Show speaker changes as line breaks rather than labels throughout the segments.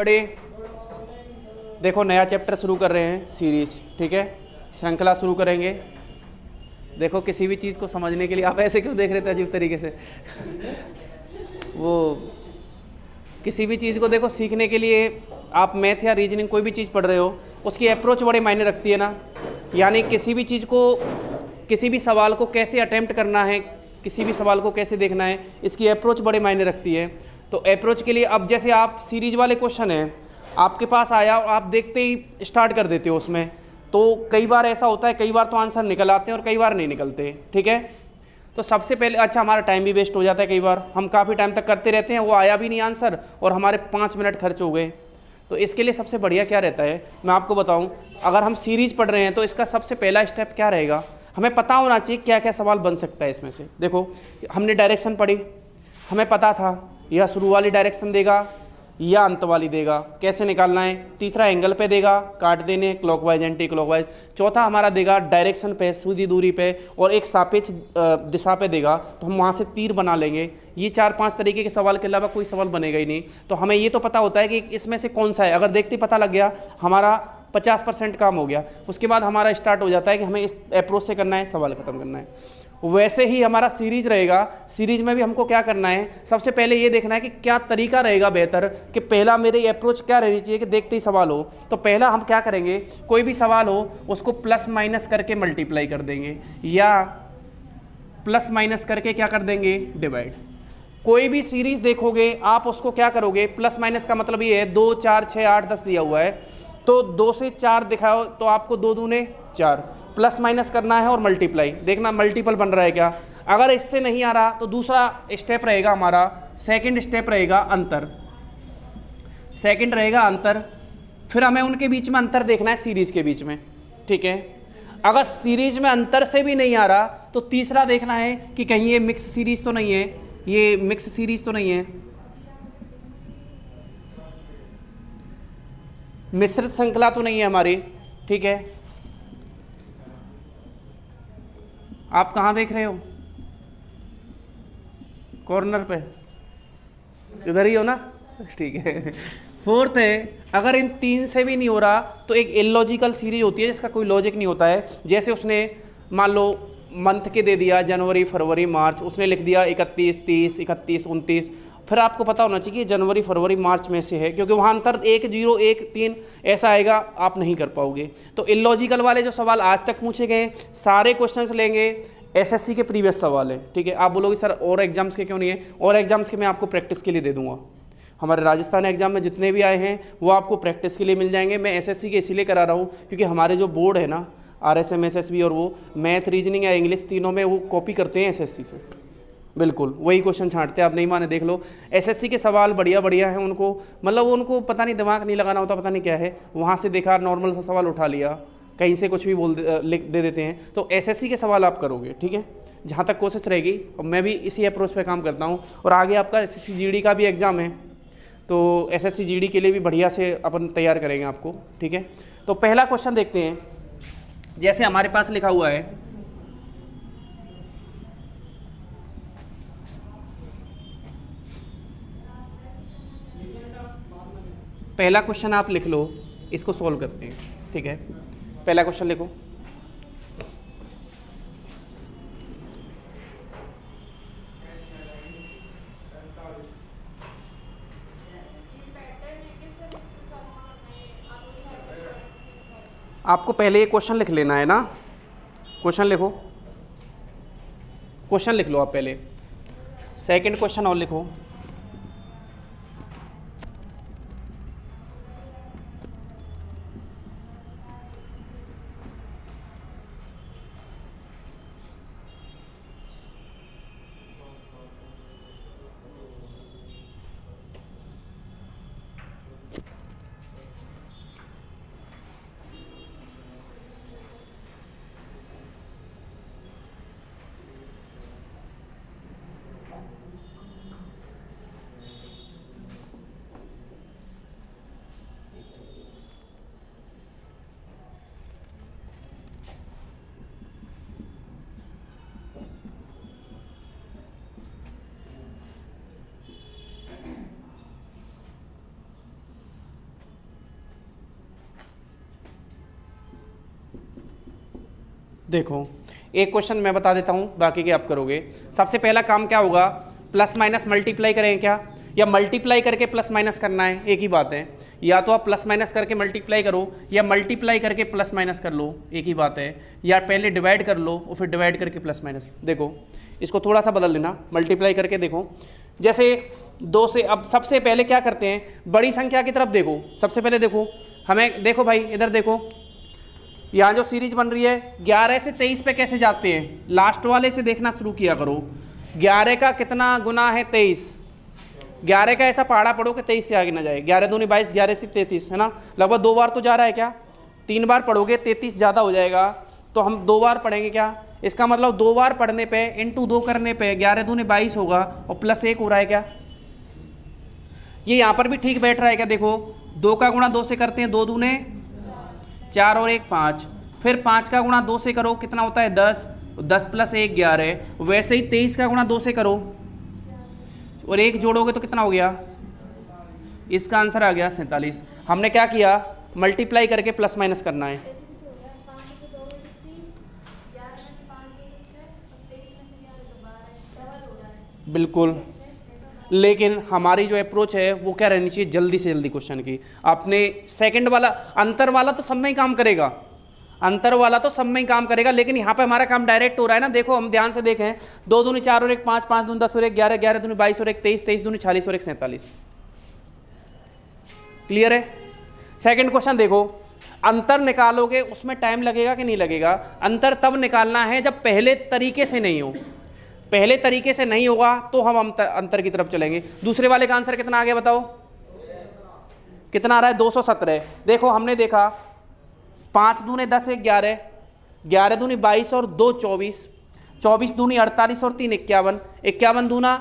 बड़े देखो नया चैप्टर शुरू कर रहे हैं, सीरीज, ठीक है, श्रृंखला शुरू करेंगे। देखो किसी भी चीज़ को समझने के लिए आप ऐसे क्यों देख रहे थे अजीब तरीके से वो किसी भी चीज़ को देखो सीखने के लिए आप मैथ या रीजनिंग कोई भी चीज़ पढ़ रहे हो, उसकी अप्रोच बड़े मायने रखती है ना। यानी किसी भी चीज़ को, किसी भी सवाल को कैसे अटेम्प्ट करना है, किसी भी सवाल को कैसे देखना है, इसकी अप्रोच बड़े मायने रखती है। तो अप्रोच के लिए अब जैसे आप सीरीज वाले क्वेश्चन हैं आपके पास आया और आप देखते ही स्टार्ट कर देते हो उसमें, तो कई बार ऐसा होता है, कई बार तो आंसर निकल आते हैं और कई बार नहीं निकलते, ठीक है। तो सबसे पहले अच्छा हमारा टाइम भी वेस्ट हो जाता है, कई बार हम काफ़ी टाइम तक करते रहते हैं, वो आया भी नहीं आंसर और हमारे 5 मिनट खर्च हो गए। तो इसके लिए सबसे बढ़िया क्या रहता है, मैं आपको बताऊं, अगर हम सीरीज पढ़ रहे हैं तो इसका सबसे पहला स्टेप क्या रहेगा, हमें पता होना चाहिए क्या क्या सवाल बन सकता है इसमें से। देखो हमने डायरेक्शन पढ़ी, हमें पता था यह शुरू वाली डायरेक्शन देगा या अंत वाली देगा, कैसे निकालना है। तीसरा एंगल पे देगा, काट देने, क्लॉकवाइज एंटी क्लॉकवाइज। चौथा हमारा देगा डायरेक्शन पे, सीधी दूरी पे, और एक सापेक्ष दिशा पे देगा, तो हम वहाँ से तीर बना लेंगे। ये 4-5 तरीके के सवाल के अलावा कोई सवाल बनेगा ही नहीं। तो हमें ये तो पता होता है कि इसमें से कौन सा है, अगर देखते पता लग गया हमारा 50% काम हो गया। उसके बाद हमारा स्टार्ट हो जाता है कि हमें इस अप्रोच से करना है, सवाल ख़त्म करना है। वैसे ही हमारा सीरीज रहेगा, सीरीज में भी हमको क्या करना है, सबसे पहले ये देखना है कि क्या तरीका रहेगा बेहतर, कि पहला मेरी अप्रोच क्या रहनी चाहिए कि देखते ही सवाल हो। तो पहला हम क्या करेंगे, कोई भी सवाल हो उसको प्लस माइनस करके मल्टीप्लाई कर देंगे, या प्लस माइनस करके क्या कर देंगे, डिवाइड। कोई भी सीरीज देखोगे आप उसको क्या करोगे, प्लस माइनस का मतलब ये है 2, 4, 6, 8, 10 दिया हुआ है, तो 2 से 4 दिखाओ तो आपको 2 दूने 4, प्लस माइनस करना है और मल्टीप्लाई, देखना मल्टीपल बन रहा है क्या। अगर इससे नहीं आ रहा तो दूसरा स्टेप रहेगा हमारा, सेकंड स्टेप रहेगा अंतर, सेकंड रहेगा अंतर। फिर हमें उनके बीच में अंतर देखना है, सीरीज के बीच में, ठीक है। अगर सीरीज में अंतर से भी नहीं आ रहा तो तीसरा देखना है कि कहीं ये मिक्स सीरीज तो नहीं है, ये मिक्स सीरीज तो नहीं है, मिश्रित श्रृंखला तो नहीं है हमारी, ठीक है। आप कहाँ देख रहे हो, कॉर्नर पे, इधर ही हो ना, ठीक है। फोर्थ है, अगर इन 3 से भी नहीं हो रहा तो एक इलॉजिकल सीरीज होती है जिसका कोई लॉजिक नहीं होता है। जैसे उसने मान लो मंथ के दे दिया, जनवरी, फरवरी, मार्च, उसने लिख दिया 31, 30, 31, 29, फिर आपको पता होना चाहिए कि जनवरी, फरवरी, मार्च में से है, क्योंकि वहाँ अंतर 1, 0, 1, 3 ऐसा आएगा, आप नहीं कर पाओगे। तो इलॉजिकल वाले जो सवाल आज तक पूछे गए सारे क्वेश्चंस लेंगे, एसएससी के प्रीवियस सवाल है, ठीक है। आप बोलोगे सर और एग्जाम्स के क्यों नहीं है, और एग्जाम्स के मैं आपको प्रैक्टिस के लिए दे दूंगा। हमारे राजस्थान एग्जाम में जितने भी आए हैं वो आपको प्रैक्टिस के लिए मिल जाएंगे। मैं एसएससी के इसीलिए करा रहा हूँ क्योंकि हमारे जो बोर्ड है ना, आरएसएम, एसएसबी, और वो मैथ, रीजनिंग या इंग्लिश तीनों में वो कॉपी करते हैं एसएससी से, बिल्कुल वही क्वेश्चन छांटते हैं। आप नहीं माने देख लो, एसएससी के सवाल बढ़िया बढ़िया हैं, उनको मतलब उनको पता नहीं दिमाग नहीं लगाना होता, पता नहीं क्या है, वहाँ से देखा नॉर्मल सा सवाल उठा लिया, कहीं से कुछ भी लिख दे देते हैं। तो एसएससी के सवाल आप करोगे, ठीक है, जहाँ तक कोशिश रहेगी। और मैं भी इसी अप्रोच पे काम करता हूँ। और आगे आपका एसएससी जीडी का भी एग्ज़ाम है, तो एसएससी जीडी के लिए भी बढ़िया से अपन तैयार करेंगे आपको, ठीक है। तो पहला क्वेश्चन देखते हैं, जैसे हमारे पास लिखा हुआ है, पहला क्वेश्चन आप लिख लो, इसको सॉल्व करते हैं, ठीक है। पहला क्वेश्चन लिखो, आपको पहले ये क्वेश्चन लिख लेना है ना, क्वेश्चन लिखो, क्वेश्चन लिख लो आप पहले, सेकंड क्वेश्चन और लिखो, देखो एक क्वेश्चन मैं बता देता हूँ, बाकी के आप करोगे। सबसे पहला काम क्या होगा, प्लस माइनस मल्टीप्लाई करें क्या, या मल्टीप्लाई करके प्लस माइनस करना है, एक ही बात है। या तो आप प्लस माइनस करके मल्टीप्लाई करो या मल्टीप्लाई करके प्लस माइनस कर लो, एक ही बात है। या पहले डिवाइड कर लो और फिर डिवाइड करके प्लस माइनस। देखो इसको थोड़ा सा बदल लेना, मल्टीप्लाई करके देखो। जैसे 2 से, अब सबसे पहले क्या करते हैं, बड़ी संख्या की तरफ देखो। सबसे पहले देखो हमें, देखो भाई इधर देखो, यहाँ जो सीरीज बन रही है 11 से 23 पे कैसे जाते हैं, लास्ट वाले से देखना शुरू किया करो। 11 का कितना गुना है 23, 11 का ऐसा पहाड़ा पढ़ो कि 23 से आगे ना जाए। 11 दूनी 22, 11 से 33 है ना, लगभग 2 बार तो जा रहा है क्या, 3 बार पढ़ोगे 33 ज़्यादा हो जाएगा, तो हम 2 बार पढ़ेंगे क्या। इसका मतलब 2 बार पढ़ने पे इंटू 2 करने पे 11 दूनी 22 होगा और प्लस 1 हो रहा है क्या। ये यहाँ पर भी ठीक बैठ रहा है क्या, देखो 2 का गुणा 2 से करते हैं, 2 दूने 4 और 1 5, फिर 5 का गुणा 2 से करो कितना होता है 10, 10 प्लस 1 11। वैसे ही 23 का गुणा 2 से करो और 1 जोड़ोगे तो कितना हो गया, इसका आंसर आ गया 47। हमने क्या किया, मल्टीप्लाई करके प्लस माइनस करना है। बिल्कुल, लेकिन हमारी जो अप्रोच है वो क्या रहनी चाहिए, जल्दी से जल्दी क्वेश्चन की। आपने सेकंड वाला, अंतर वाला तो सब में ही काम करेगा, अंतर वाला तो सब में ही काम करेगा, लेकिन यहाँ पे हमारा काम डायरेक्ट हो रहा है ना। देखो हम ध्यान से देखें, 2 दूनी 4 और 1 5, 5 दूनी 10 और 1 11, 11 दूनी 22 और 1 23, 23 दूनी 40 और 1 47। क्लियर है। सेकंड क्वेश्चन देखो, अंतर निकालोगे उसमें टाइम लगेगा कि नहीं लगेगा। अंतर तब निकालना है जब पहले तरीके से नहीं हो, पहले तरीके से नहीं होगा तो हम अंतर की तरफ चलेंगे। दूसरे वाले का आंसर कितना आ गया बताओ, कितना आ रहा है 217। देखो हमने देखा 5 दूने 10 1 11, 11 दूनी 22 और 2 24, 24 दूनी 48 और 3 51, 51 दूना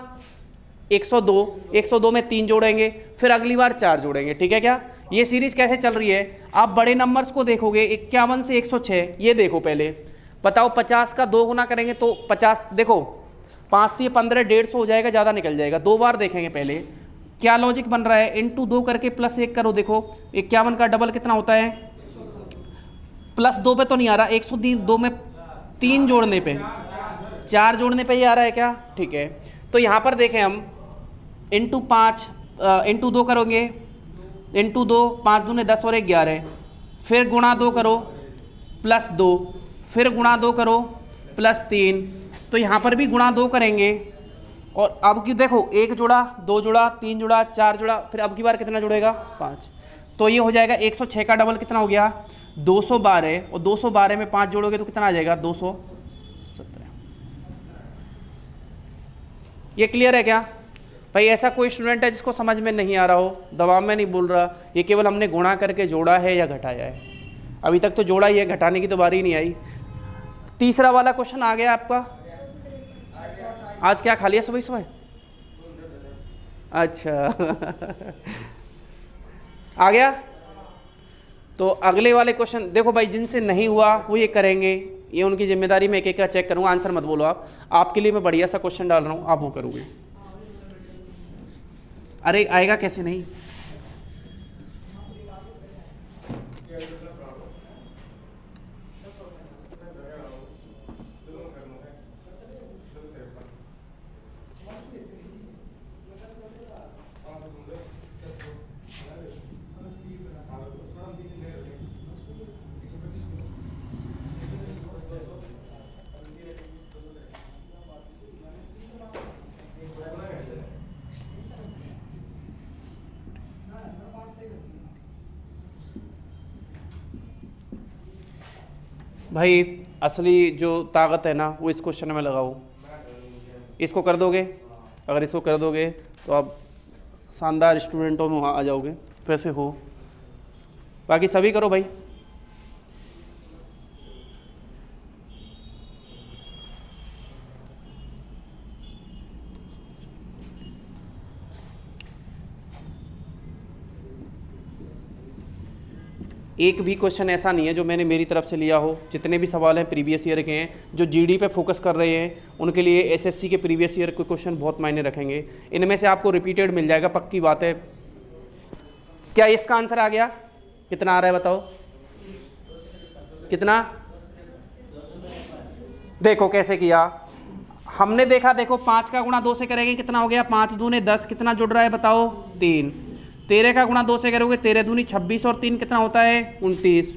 102, 102 में 3 जोड़ेंगे, फिर अगली बार 4 जोड़ेंगे। ठीक है क्या। ये सीरीज कैसे चल रही है, आप बड़े नंबर्स को देखोगे 51 से 106। ये देखो पहले बताओ, 50 का 2 गुना करेंगे तो 50, देखो 5 तो ये 15, 150 हो जाएगा, ज़्यादा निकल जाएगा। 2 बार देखेंगे पहले क्या लॉजिक बन रहा है, इंटू 2 करके प्लस 1 करो। देखो 51 का डबल कितना होता है, प्लस 2 पे तो नहीं आ रहा, 102 में 3 जोड़ने पे, 4 जोड़ने पे ये आ रहा है क्या। ठीक है, तो यहाँ पर देखें हम इंटू 5, इंटू 2 करोगे, इंटू 2, 5 दूने 10 और 1 11, फिर गुणा 2 करो प्लस 2, फिर गुणा 2 करो प्लस 3, तो यहाँ पर भी गुणा 2 करेंगे। और अब की देखो 1 जोड़ा, 2 जोड़ा, 3 जोड़ा, 4 जोड़ा, फिर अब की बार कितना जुड़ेगा 5, तो ये हो जाएगा 106 का डबल कितना हो गया 212, और 212 में 5 जोड़ोगे तो कितना आ जाएगा 217। ये क्लियर है क्या भाई। ऐसा कोई स्टूडेंट है जिसको समझ में नहीं आ रहा हो, दबाव में नहीं बोल रहा, ये केवल हमने गुणा करके जोड़ा है या घटाया है। अभी तक तो जोड़ा ही है, घटाने की तो बारी ही नहीं आई। तीसरा वाला क्वेश्चन आ गया आपका। आज क्या खा लिया सुबह सुबह, अच्छा आ गया। तो अगले वाले क्वेश्चन देखो भाई, जिनसे नहीं हुआ वो ये करेंगे, ये उनकी जिम्मेदारी। मैं एक एक का चेक करूँगा, आंसर मत बोलो आप, आपके लिए मैं बढ़िया सा क्वेश्चन डाल रहा हूँ, आप वो करोगे। अरे आएगा कैसे नहीं। भाई असली जो ताकत है ना वो इस क्वेश्चन में लगाओ। इसको कर दोगे, अगर इसको कर दोगे तो आप शानदार स्टूडेंटों में वहाँ आ जाओगे, वैसे हो। बाकी सभी करो भाई। एक भी क्वेश्चन ऐसा नहीं है जो मैंने मेरी तरफ से लिया हो। जितने भी सवाल हैं प्रीवियस ईयर के हैं, जो जीडी पे फोकस कर रहे हैं उनके लिए एसएससी के प्रीवियस ईयर के क्वेश्चन बहुत मायने रखेंगे। इनमें से आपको रिपीटेड मिल जाएगा, पक्की बात है। क्या इसका आंसर आ गया, कितना आ रहा है बताओ, कितना देखो कैसे किया हमने, देखा देखो 5 का गुणा 2 से करेंगे कितना हो गया, 5 दूने 10, कितना जुड़ रहा है बताओ 3। 13 का गुणा 2 से करोगे 13 दूनी 26 और 3 कितना होता है 29।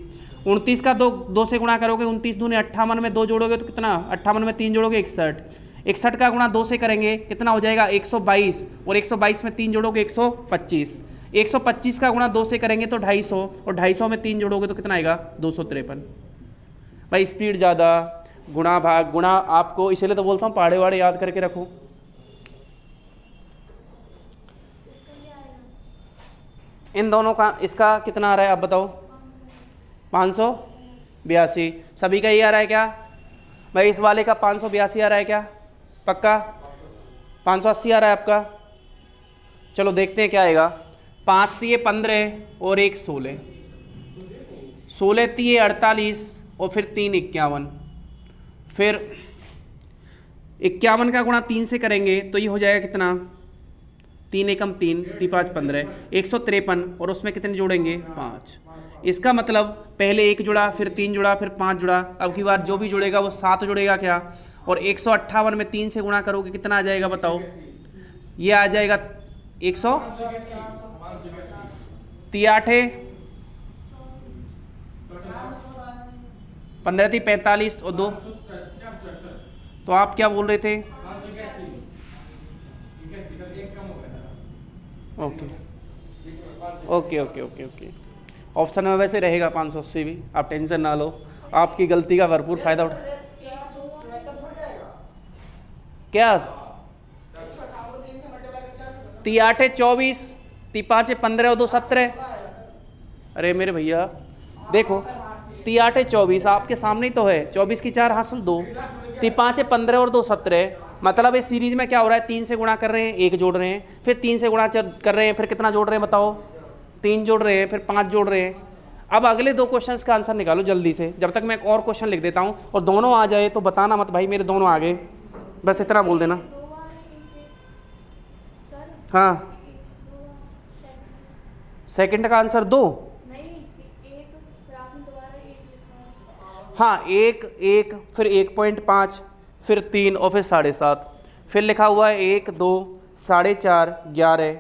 29 का 2 से गुणा करोगे 29 दूने 58 में 2 जोड़ोगे तो कितना, 58 में 3 जोड़ोगे 61। 61 का गुणा 2 से करेंगे कितना हो जाएगा 122 और 122 में 3 जोड़ोगे 125। 125 का गुणा 2 से करेंगे तो 250 और 250 में 3 जोड़ोगे तो कितना आएगा 253। भाई स्पीड ज़्यादा, गुणा भाग गुणा, आपको इसीलिए तो बोलता हूँ पहाड़े वाड़े याद करके रखो। इन दोनों का इसका कितना आ रहा है आप बताओ 582। सभी का ये आ रहा है क्या भाई, इस वाले का 582 आ रहा है क्या पक्का, 580 आ रहा है आपका। चलो देखते हैं क्या आएगा। 5 तिये 15 और 1 16, 16 तिये 48 और फिर 3 51, फिर 51 का गुणा 3 से करेंगे तो ये हो जाएगा कितना 3 एकम 3, 3 5 15, 153 और उसमें कितने जोड़ेंगे 5। इसका मतलब पहले 1 जुड़ा फिर 3 जुड़ा फिर 5 जुड़ा, अब की बार जो भी जुड़ेगा वो 7 जुड़ेगा क्या, और 158 में 3 से गुणा करोगे कितना आ जाएगा बताओ, ये आ जाएगा 100 3 15 45 और 2, तो आप क्या बोल रहे थे okay okay okay okay okay, option में वैसे रहेगा 580 भी, आप टेंशन ना लो, आपकी गलती का भरपूर फायदा उठा। क्या 3 8 24, 3 5 15 और 2 17। अरे मेरे भैया देखो 3 8 24 आपके सामने ही तो है, 24 की 4 हासिल 2, 3 5 15 और 2 17, मतलब इस सीरीज में क्या हो रहा है 3 से गुणा कर रहे हैं 1 जोड़ रहे हैं, फिर 3 से गुणा कर रहे हैं फिर कितना जोड़ रहे हैं बताओ 3 जोड़ रहे हैं, फिर 5 जोड़ रहे हैं। अब अगले 2 क्वेश्चंस का आंसर निकालो जल्दी से, जब तक मैं एक और क्वेश्चन लिख देता हूँ, और दोनों आ जाए तो बताना मत भाई मेरे दोनों आ गए, बस इतना बोल देना। हाँ सेकंड का आंसर 2, हाँ 1 1 फिर 1.5 फिर 3 और फिर 7.5, फिर लिखा हुआ है 1 2 4.5 11।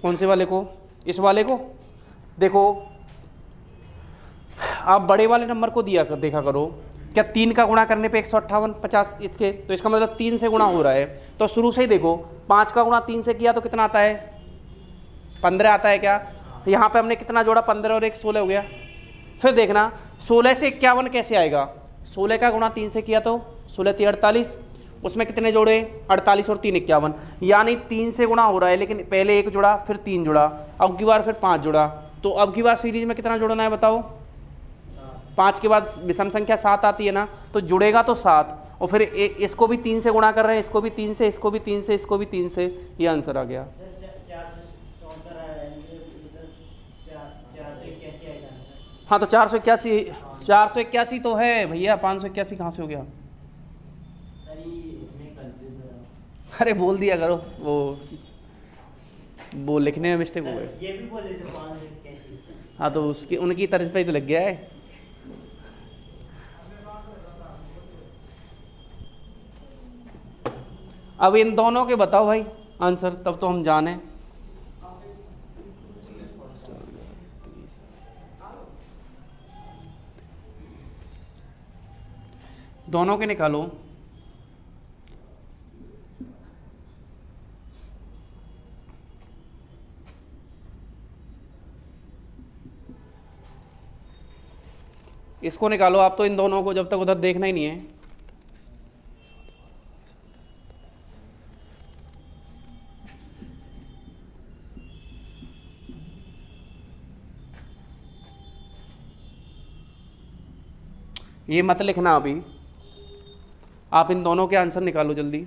कौन से वाले को, इस वाले को देखो, आप बड़े वाले नंबर को दिया कर देखा करो, क्या 3 का गुणा करने पे 158 50 इसके, तो इसका मतलब 3 से गुणा हो रहा है, तो शुरू से ही देखो 5 का गुणा 3 से किया तो कितना आता है 15 आता है क्या, यहाँ पे हमने कितना जोड़ा 15 और 1 16 हो गया। फिर देखना 16 से 51 कैसे आएगा, 16 का गुणा 3 से किया तो 16 3 48, उसमें कितने जोड़े 48 और 3 51, यानी 3 से गुणा हो रहा है, लेकिन पहले 1 जुड़ा फिर 3 जुड़ा, अब की बार फिर 5 जुड़ा, तो अब की बार सीरीज में कितना जोड़ना है बताओ, 5 के बाद विषम संख्या 7 आती है ना, तो जुड़ेगा तो 7, और फिर इसको भी 3 से गुणा कर रहे हैं, इसको भी 3 से, इसको भी 3 से, इसको भी 3 से, ये आंसर आ गया। हाँ तो 481 तो है भैया, 581 कहाँ से हो गया, अरे बोल दिया करो, वो लिखने में मिस्टेक हो गई, ये भी बोले थे 581। हाँ तो उसकी उनकी तर्ज पे ही तो लग गया है। अब इन दोनों के बताओ भाई आंसर, तब तो हम जाने। दोनों के निकालो। इसको निकालो आप, तो इन दोनों को जब तक उधर देखना ही नहीं है। ये मत लिखना अभी, आप इन दोनों के आंसर निकालो जल्दी।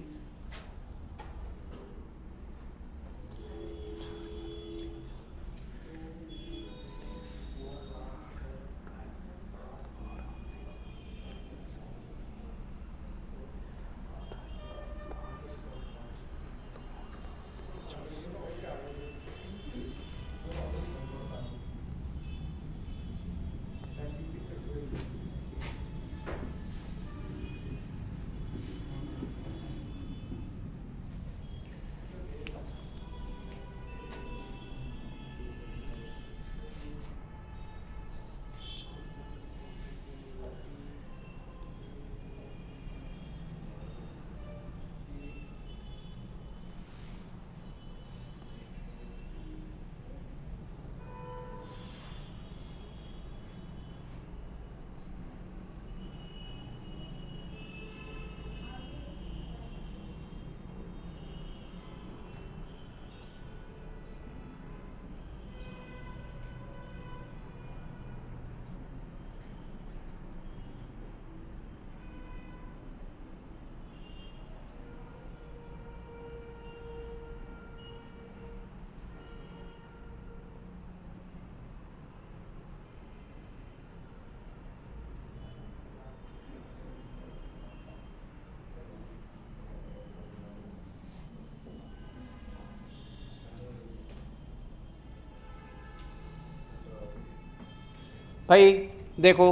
भाई देखो,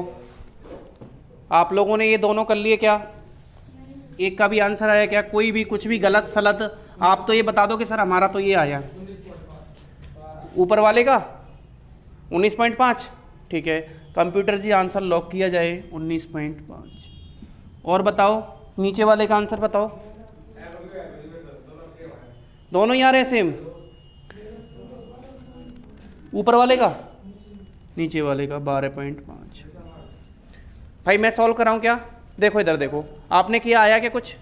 आप लोगों ने ये दोनों कर लिए क्या? एक का भी आंसर आया क्या? कोई भी कुछ भी गलत सलत आप तो ये बता दो कि सर हमारा तो ये आया। ऊपर वाले का 19.5, ठीक है। कंप्यूटर जी आंसर लॉक किया जाए 19.5। और बताओ नीचे वाले का आंसर बताओ। दोनों ही आ रहे हैं सेम। ऊपर वाले का, नीचे वाले का 12.5। भाई मैं सॉल्व कराऊं क्या? देखो इधर देखो, आपने किया, आया क्या कुछ?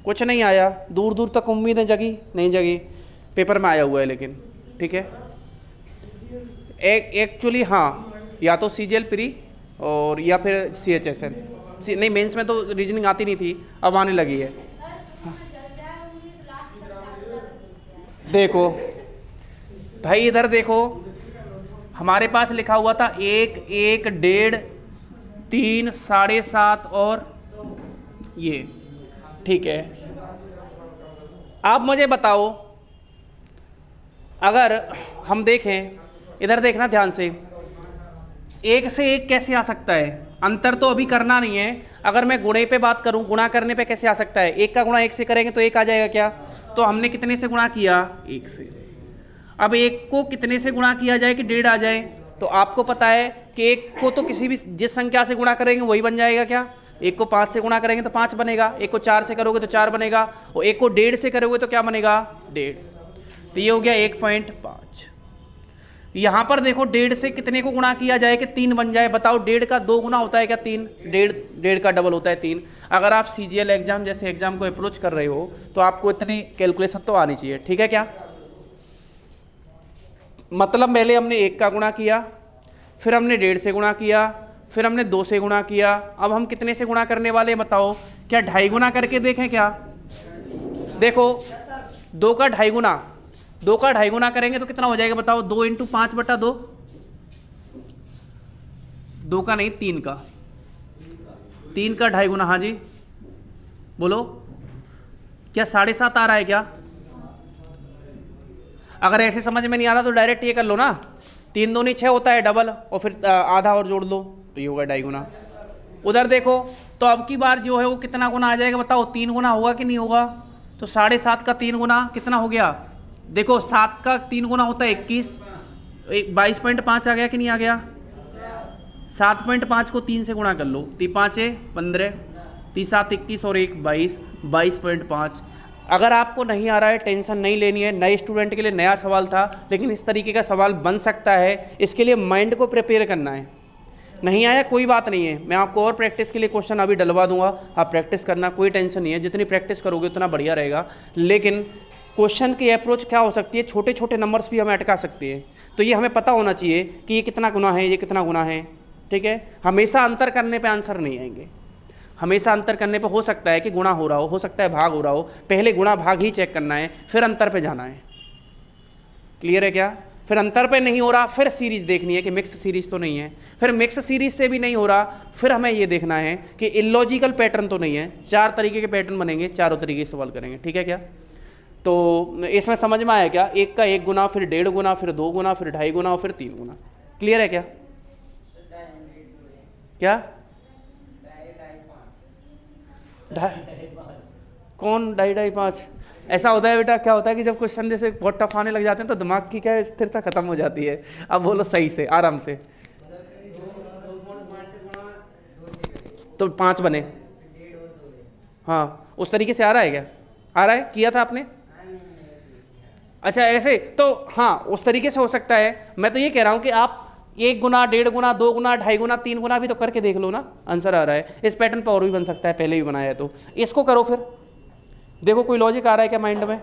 कुछ नहीं आया। दूर दूर तक उम्मीदें जगी नहीं जगी, पेपर में आया हुआ है लेकिन, ठीक है। एक्चुअली हाँ, या तो CGL प्री और या फिर CHSL। नहीं, मेंस में तो रीजनिंग आती नहीं थी, अब आने लगी है। देखो भाई इधर देखो, हमारे पास लिखा हुआ था 1, 1, 1.5, 3, 7.5 और ये, ठीक है। आप मुझे बताओ, अगर हम देखें, इधर देखना ध्यान से, 1 से 1 कैसे आ सकता है? अंतर तो अभी करना नहीं है। अगर मैं गुणे पे बात करूं, गुणा करने पे कैसे आ सकता है? 1 का गुणा 1 से करेंगे तो 1 आ जाएगा क्या? तो हमने कितने से गुणा किया? 1 से। अब 1 को कितने से गुणा किया जाए कि 1.5 आ जाए? तो आपको पता है कि 1 को तो किसी भी जिस संख्या से गुणा करेंगे वही बन जाएगा क्या? 1 को 5 से गुणा करेंगे तो 5 बनेगा, 1 को 4 से करोगे तो 4 बनेगा, और 1 को 1.5 से करोगे तो क्या बनेगा? 1.5। तो ये हो गया 1.5। यहाँ पर देखो 1.5 से कितने को गुणा किया जाए कि 3 बन जाए? बताओ 1.5 का 2 गुना होता है क्या? 3। 1.5 का डबल होता है 3। अगर आप CGL एग्जाम जैसे एग्जाम को अप्रोच कर रहे हो तो आपको इतनी कैलकुलेशन तो आनी चाहिए, ठीक है क्या? मतलब पहले हमने 1 का गुणा किया, फिर हमने 1.5 से गुणा किया, फिर हमने 2 से गुणा किया। अब हम कितने से गुणा करने वाले हैं बताओ? क्या 2.5 गुना करके देखें क्या? देखो 2 का 2.5 गुना, 2 का 2.5 गुना करेंगे तो कितना हो जाएगा बताओ? 2 × 5/2। 2 का नहीं, 3 का। 3 का 2.5 गुना, हाँ जी बोलो। क्या 7.5 आ रहा है क्या? अगर ऐसे समझ में नहीं आ रहा तो डायरेक्ट ये कर लो ना, 3 दूनी 6 होता है डबल, और फिर आधा और जोड़ लो तो ये होगा 2.5 गुना। उधर देखो तो अब की बार जो है वो कितना गुना आ जाएगा बताओ? 3 गुना होगा कि नहीं होगा? तो 7.5 का 3 गुना कितना हो गया? देखो 7 का 3 गुना होता है 21, 22.5 आ गया कि नहीं आ गया? 7.5 को 3 से गुणा कर लो, 3 5 15, 3 7 21 और 1 22, 22.5। अगर आपको नहीं आ रहा है टेंशन नहीं लेनी है, नए स्टूडेंट के लिए नया सवाल था, लेकिन इस तरीके का सवाल बन सकता है, इसके लिए माइंड को प्रिपेयर करना है। नहीं आया कोई बात नहीं है, मैं आपको और प्रैक्टिस के लिए क्वेश्चन अभी डलवा दूंगा, आप प्रैक्टिस करना, कोई टेंशन नहीं है। जितनी प्रैक्टिस करोगे उतना बढ़िया रहेगा। लेकिन क्वेश्चन की अप्रोच क्या हो सकती है? छोटे छोटे नंबर्स भी हमें अटका सकती है, तो ये हमें पता होना चाहिए कि ये कितना गुना है, ये कितना गुना है, ठीक है। हमेशा अंतर करने पे आंसर नहीं आएंगे, हमेशा अंतर करने पे हो सकता है कि गुणा हो रहा हो सकता है भाग हो रहा हो, पहले गुणा भाग ही चेक करना है, फिर अंतर पे जाना है। क्लियर है क्या? फिर अंतर पे नहीं हो रहा, फिर सीरीज देखनी है कि मिक्स सीरीज तो नहीं है, फिर मिक्स सीरीज से भी नहीं हो रहा, फिर हमें ये देखना है कि इलॉजिकल पैटर्न तो नहीं है। 4 तरीके के पैटर्न बनेंगे, चारों तरीके से सवाल करेंगे, ठीक है क्या? तो इसमें समझ में आया क्या? 1 का 1 गुना, फिर 1.5 गुना, फिर 2 गुना, फिर 2.5 गुना और फिर 3 गुना। क्लियर है क्या? क्या कौन 2.5 ऐसा होता है बेटा? क्या होता है कि जब क्वेश्चन जैसे बहुत टफ आने लग जाते हैं तो दिमाग की क्या स्थिरता खत्म हो जाती है। अब बोलो सही से, आराम से। तो 5 बने, हाँ उस तरीके से आ रहा है क्या? आ रहा है, किया था आपने? अच्छा ऐसे तो हाँ उस तरीके से हो सकता है। मैं तो ये कह रहा हूँ कि आप 1 गुना, 1.5 गुना, 2 गुना, 2.5 गुना, 3 गुना भी तो करके देख लो ना, आंसर आ रहा है। इस पैटर्न पर और भी बन सकता है, पहले भी बनाया है, तो इसको करो फिर देखो कोई लॉजिक आ रहा है क्या माइंड में?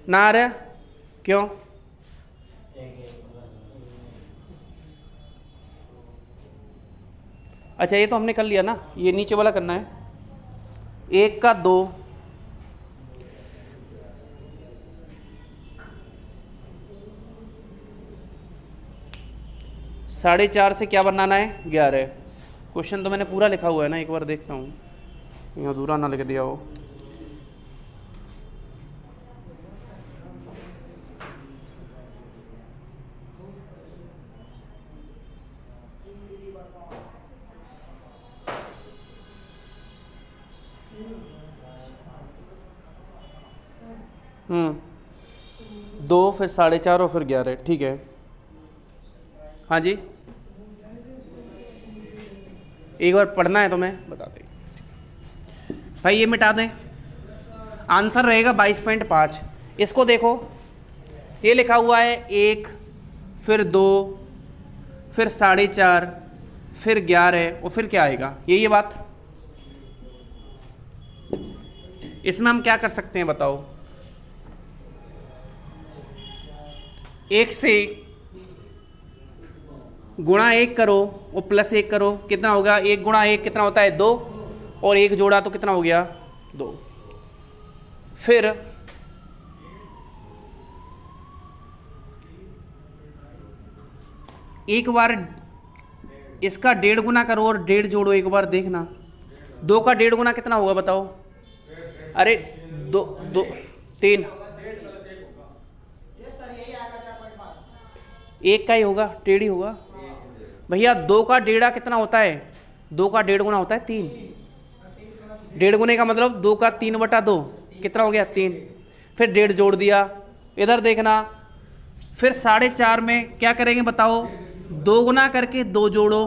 ना आ रहा है? क्यों? अच्छा ये तो हमने कर लिया ना, ये नीचे वाला करना है। 1 का 2, साढ़े 4 से क्या बनाना है? 11। क्वेश्चन तो मैंने पूरा लिखा हुआ है ना, एक बार देखता हूँ यहाँ अधूरा ना लिख दिया हो। हम्म, 2 फिर 4.5 और फिर 11, ठीक है। हाँ जी, एक बार पढ़ना है तो मैं बता दें भाई। ये मिटा दें, आंसर रहेगा 22.5। इसको देखो, ये लिखा हुआ है 1 फिर 2 फिर 4.5 फिर 11 और फिर क्या आएगा? ये बात। इसमें हम क्या कर सकते हैं बताओ? 1 से गुणा 1 करो और प्लस 1 करो, कितना होगा? 1 गुणा 1 कितना होता है? 2, और 1 जोड़ा तो कितना हो गया? 2। फिर एक बार इसका 1.5 गुना करो और 1.5 जोड़ो, एक बार देखना। 2 का 1.5 गुना कितना होगा बताओ? अरे 2 2 3, 1 का ही होगा, 1.5 ही होगा भैया। 2 का 1.5 कितना होता है? 2 का 1.5 गुना होता है 3। 1.5 गुने का मतलब 2 का 3/2 कितना हो गया? 3। फिर 1.5 जोड़ दिया, इधर देखना। फिर 4.5 में क्या करेंगे बताओ? 2 गुना करके 2 जोड़ो,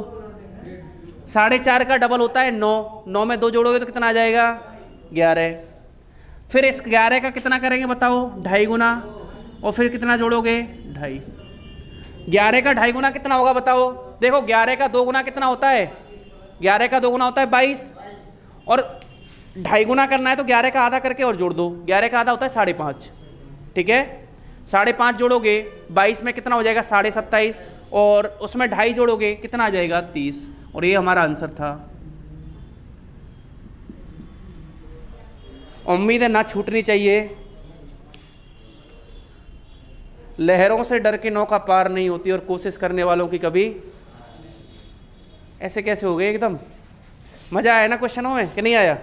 4.5 का डबल होता है 9, 9 में 2 जोड़ोगे तो कितना आ जाएगा? 11। फिर इस 11 का कितना करेंगे बताओ? 2.5 गुना, और फिर कितना जोड़ोगे? 2.5। 11 का 2.5 गुना कितना होगा बताओ? देखो 11 का 2 गुना कितना होता है? 11 का 2 गुना होता है 22, और 2.5 गुना करना है तो 11 का आधा करके और जोड़ दो। 11 का आधा होता है 5.5, ठीक है। 5.5 जोड़ोगे 22 में कितना हो जाएगा? 27.5, और उसमें 2.5 जोड़ोगे कितना आ जाएगा? 30। और ये हमारा आंसर था। उम्मीद है ना छूटनी चाहिए। लहरों से डर के नौका पार नहीं होती, और कोशिश करने वालों की कभी। ऐसे कैसे हो गए एकदम? मजा आया ना क्वेश्चनों में कि नहीं आया?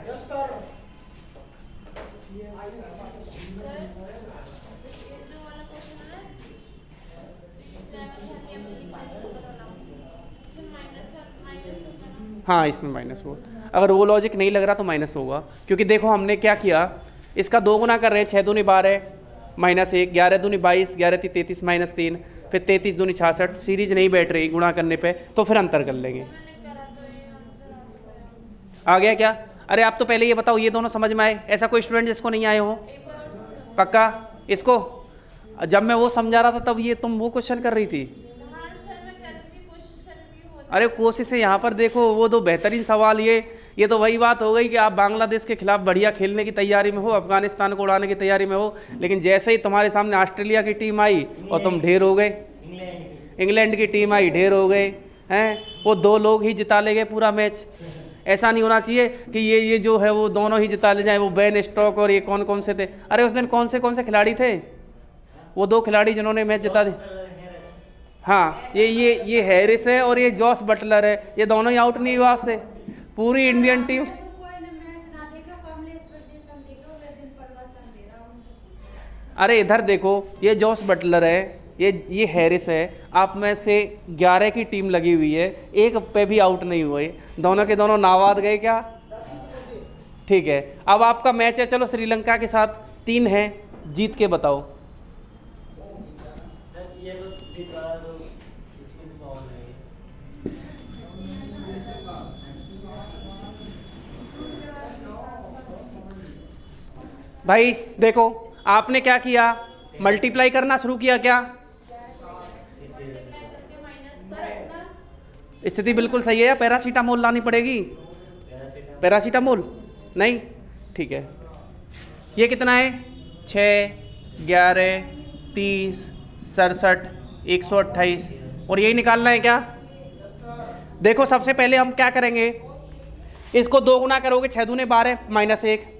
हाँ इसमें माइनस हुआ। अगर वो लॉजिक नहीं लग रहा तो माइनस होगा, क्योंकि देखो हमने क्या किया, इसका 2 गुना कर रहे हैं, 6 दूनी 12 -1, 11 दूनी 22, 11 × 33 -3, फिर 33 दूनी 66। सीरीज नहीं बैठ रही गुणा करने पे, तो फिर अंतर कर लेंगे। आ गया क्या? अरे आप तो पहले ये बताओ, ये दोनों समझ में आए? ऐसा कोई स्टूडेंट जिसको नहीं आए हो? पक्का? इसको जब मैं वो समझा रहा था तब ये तुम वो क्वेश्चन कर रही थी। अरे कोशिश है यहाँ पर देखो, वो दो बेहतरीन सवाल। ये तो वही बात हो गई कि आप बांग्लादेश के खिलाफ बढ़िया खेलने की तैयारी में हो, अफगानिस्तान को उड़ाने की तैयारी में हो, लेकिन जैसे ही तुम्हारे सामने ऑस्ट्रेलिया की टीम आई और तुम ढेर हो गए। इंग्लैंड की टीम आई, ढेर हो गए हैं, वो 2 लोग ही जिता ले गए पूरा मैच। ऐसा नहीं होना चाहिए कि ये जो है वो दोनों ही जिता ले जाएं, वो बेन स्टोक्स और ये कौन कौन से थे। अरे उस दिन कौन से खिलाड़ी थे, वो 2 खिलाड़ी जिन्होंने मैच जिता दी। हाँ, ये हैरिस है और ये जॉस बटलर है, ये दोनों ही आउट नहीं हुआ आपसे। पूरी इंडियन टीम, अरे इधर देखो, ये जॉस बटलर है, ये हैरिस है, आप में से 11 की टीम लगी हुई है, एक पे भी आउट नहीं हुए, दोनों के दोनों नाबाद गए क्या। ठीक है, अब आपका मैच है, चलो श्रीलंका के साथ 3 है, जीत के बताओ। भाई देखो, आपने क्या किया, मल्टीप्लाई करना शुरू किया क्या। स्थिति बिल्कुल सही है, या पैरासीटामोल लानी पड़ेगी। पैरासीटामोल नहीं, ठीक है। ये कितना है, 6, 11, 30, 67, 128, और यही निकालना है क्या। देखो सबसे पहले हम क्या करेंगे, इसको 2 गुना करोगे, 6 दूने 12 -1।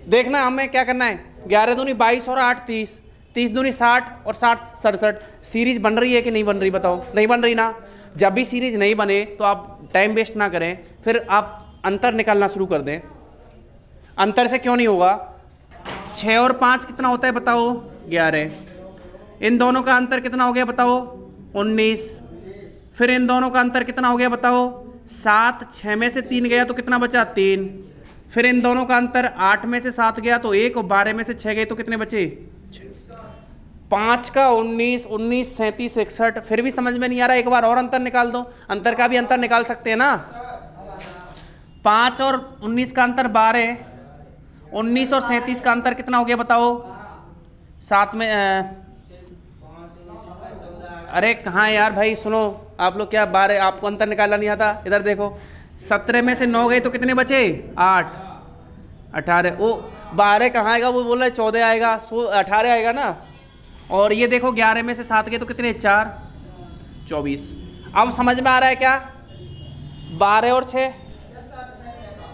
देखना हमें क्या करना है, 11 दूनी 22 और 8 30, 30 दूनी 60 और 60 67। सीरीज बन रही है कि नहीं बन रही बताओ। नहीं बन रही ना। जब भी सीरीज नहीं बने तो आप टाइम वेस्ट ना करें, फिर आप अंतर निकालना शुरू कर दें। अंतर से क्यों नहीं होगा, 6 और 5 कितना होता है बताओ, 11। इन दोनों का अंतर कितना हो गया बताओ, 19। फिर इन दोनों का अंतर कितना हो गया बताओ, 7। 6 में से 3 गया तो कितना बचा, 3। फिर इन दोनों का अंतर 8 में से 7 गया तो 1, और 12 में से 6 गए तो कितने बचे, 5 का 19, 19 37 61। फिर भी समझ में नहीं आ रहा, एक बार और अंतर निकाल दो। अंतर का भी अंतर निकाल सकते हैं ना। 5 और 19 का अंतर 12, 19 और 37 का अंतर कितना हो गया बताओ, 7 में अरे कहाँ यार भाई, सुनो आप लोग, क्या 12 आपको अंतर निकालना नहीं आता। इधर देखो, 17 में से 9 गए तो कितने बचे, 8, 18। वो 12 कहाँ आएगा, वो बोल रहा है 14 आएगा, 18 आएगा ना। और ये देखो 11 में से 7 गए तो कितने, 4, 24। अब समझ में आ रहा है क्या, 12 और 6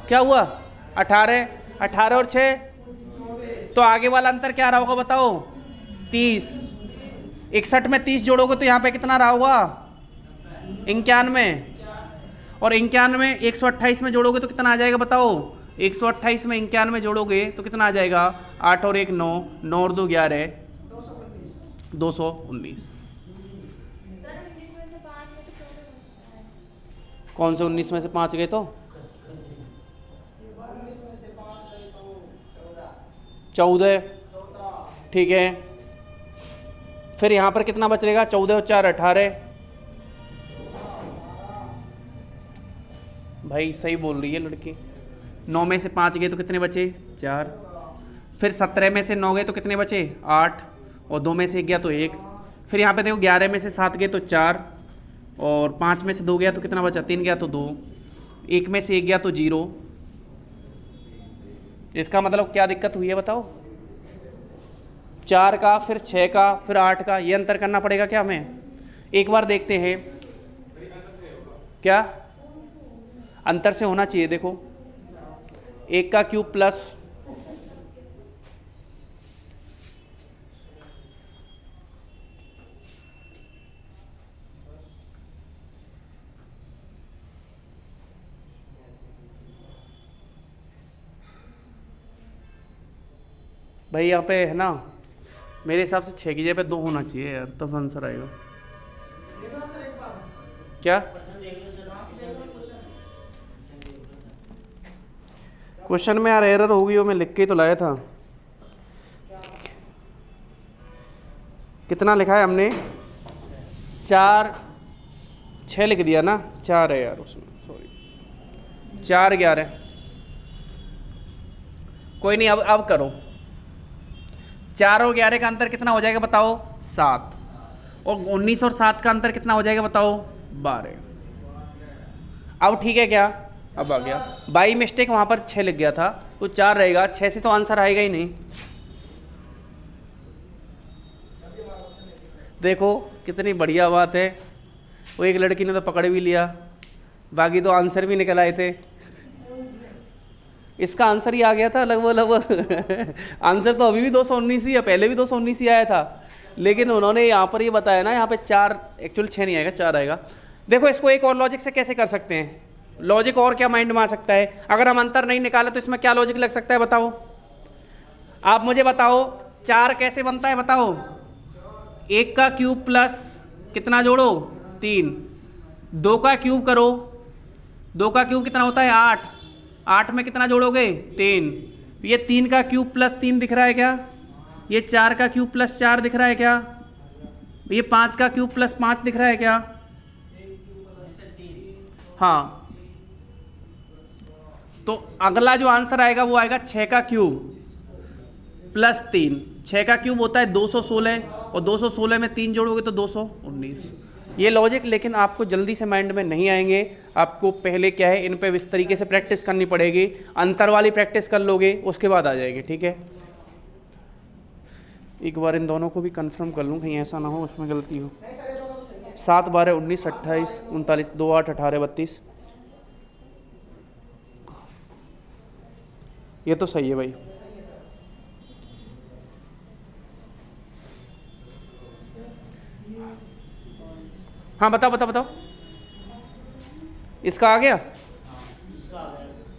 क्या हुआ, 18, 18 और 6, तो आगे वाला अंतर क्या रहा होगा बताओ, 30। 61 में 30 जोड़ोगे तो यहाँ पे कितना रहा होगा, 91। और 91 128 में जोड़ोगे तो कितना आ जाएगा बताओ, 128 में 91 जोड़ोगे तो कितना आ जाएगा, 8 और 1 9, 9 और 2 11, 219। कौन से 19 में से 5 गए तो 14, ठीक है। फिर यहाँ पर कितना बच रहेगा, 14 और 4 18। भाई सही बोल रही है लड़की। 9 में से 5 गए तो कितने बचे, 4। फिर 17 में से 9 गए तो कितने बचे, 8, और 2 में से 1 गया तो 1। फिर यहाँ पे देखो 11 में से 7 गए तो 4, और 5 में से 2 गया तो कितना बचा, 3 गया तो 2, 1 में से 1 गया तो 0। इसका मतलब क्या दिक्कत हुई है बताओ, 4 का, फिर 6 का, फिर 8 का, ये अंतर करना पड़ेगा क्या हमें। एक बार देखते हैं क्या अंतर से होना चाहिए। देखो 1 का क्यूब प्लस भाई यहाँ पे है ना, मेरे हिसाब से 6 की जगह पे 2 होना चाहिए यार, तब आंसर आएगा। क्या क्वेश्चन में यार एरर होगी, वो मैं लिख के ही तो लाया था। कितना लिखा है हमने, 4 6 लिख दिया ना, 4 है यार उसमें, सॉरी 4 11। कोई नहीं, अब करो। 4 और 11 का अंतर कितना हो जाएगा बताओ, 7। और 19 और 7 का अंतर कितना हो जाएगा बताओ, 12। अब ठीक है क्या, अब आ गया। बाई मिस्टेक वहाँ पर 6 लिख गया था, तो 4 रहेगा, 6 से तो आंसर आएगा ही नहीं। देखो कितनी बढ़िया बात है, वो एक लड़की ने तो पकड़ भी लिया, बाकी तो आंसर भी निकल आए थे। इसका आंसर ही आ गया था लगभग आंसर तो अभी भी 219 ही है, पहले भी 219 ही आया था, लेकिन उन्होंने यहाँ पर ये बताया ना, यहाँ पे 4, एक्चुअल 6 नहीं आएगा, 4 आएगा। देखो इसको एक और लॉजिक से कैसे कर सकते हैं, लॉजिक और क्या माइंड में आ सकता है, अगर हम अंतर नहीं निकाले तो इसमें क्या लॉजिक लग सकता है बताओ, आप मुझे बताओ। 4 कैसे बनता है बताओ, 1 का क्यूब प्लस कितना जोड़ो 3, 2 का क्यूब करो, 2 का क्यूब कितना होता है 8, 8 में कितना जोड़ोगे 3, ये 3 का क्यूब प्लस 3 दिख रहा है क्या, ये 4 का क्यूब प्लस 4 दिख रहा है क्या, ये 5 का क्यूब प्लस 5 दिख रहा है क्या, हाँ। तो अगला जो आंसर आएगा वो आएगा 6 का क्यूब प्लस 3, 6 का क्यूब होता है 216 और 216 में 3 जोड़ोगे तो 219। ये लॉजिक लेकिन आपको जल्दी से माइंड में नहीं आएंगे, आपको पहले क्या है इन पे इस तरीके से प्रैक्टिस करनी पड़ेगी, अंतर वाली प्रैक्टिस कर लोगे उसके बाद आ जाएगी, ठीक है। एक बार इन दोनों को भी कंफर्म कर लूँ, कहीं ऐसा ना हो उसमें गलती हो। 7, 12, 19, 28, 39, 2, 8, 18, 32, ये तो सही है भाई। हाँ बताओ बताओ बताओ, इसका आ गया,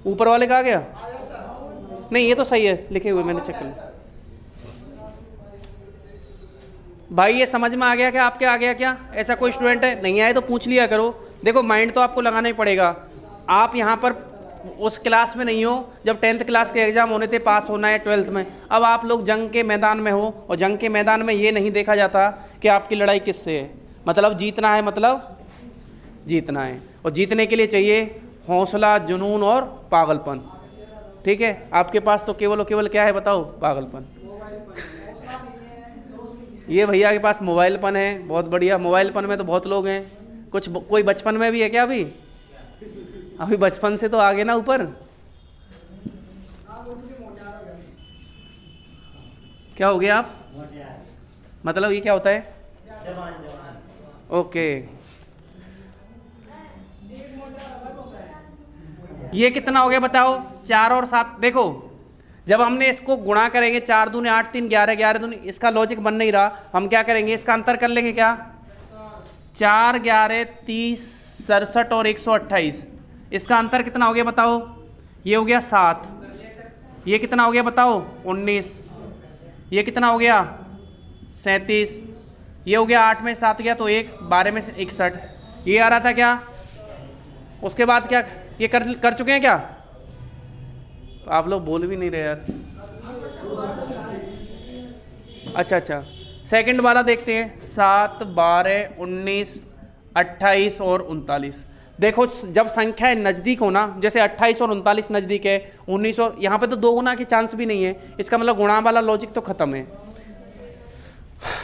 ऊपर वाले का आ गया, नहीं ये तो सही है लिखे हुए, मैंने चेक कर लिया। भाई ये समझ में आ गया क्या, आपके आ गया क्या, ऐसा कोई स्टूडेंट है नहीं आए तो पूछ लिया करो। देखो माइंड तो आपको लगाना ही पड़ेगा, आप यहाँ पर उस क्लास में नहीं हो जब 10th क्लास के एग्जाम होने थे, पास होना है 12th में, अब आप लोग जंग के मैदान में हो, और जंग के मैदान में ये नहीं देखा जाता कि आपकी लड़ाई किससे है, मतलब जीतना है, मतलब जीतना है, और जीतने के लिए चाहिए हौसला, जुनून और पागलपन, ठीक है। आपके पास तो केवल और केवल क्या है बताओ, पागलपन। ये भैया के पास मोबाइलपन है, बहुत बढ़िया, मोबाइलपन में तो बहुत लोग हैं, कोई बचपन में भी है क्या, अभी बचपन से तो आगे ना ऊपर, क्या हो गया आप, मतलब ये क्या होता है, ओके। ये कितना हो गया बताओ, 4 और 7, देखो जब हमने इसको गुणा करेंगे, 4 दूने 8, 3 11, 11 दूने, इसका लॉजिक बन नहीं रहा, हम क्या करेंगे इसका अंतर कर लेंगे क्या, 4, 11, 30, 67 और 128, इसका अंतर कितना हो गया बताओ, ये हो गया 7, ये कितना हो गया बताओ 19, ये कितना हो गया 37, ये हो गया 8 में 7 गया तो 1, 12 में 61, ये आ रहा था क्या, उसके बाद क्या ये कर चुके हैं क्या, तो आप लोग बोल भी नहीं रहे यार। अच्छा सेकंड वाला देखते हैं, 7, 12, 19, 28 और 39। देखो जब संख्याएं नज़दीक हो ना, जैसे 28 और 39 नज़दीक है, 19 और यहाँ पे तो 2 गुना की चांस भी नहीं है, इसका मतलब गुणा वाला लॉजिक तो ख़त्म है।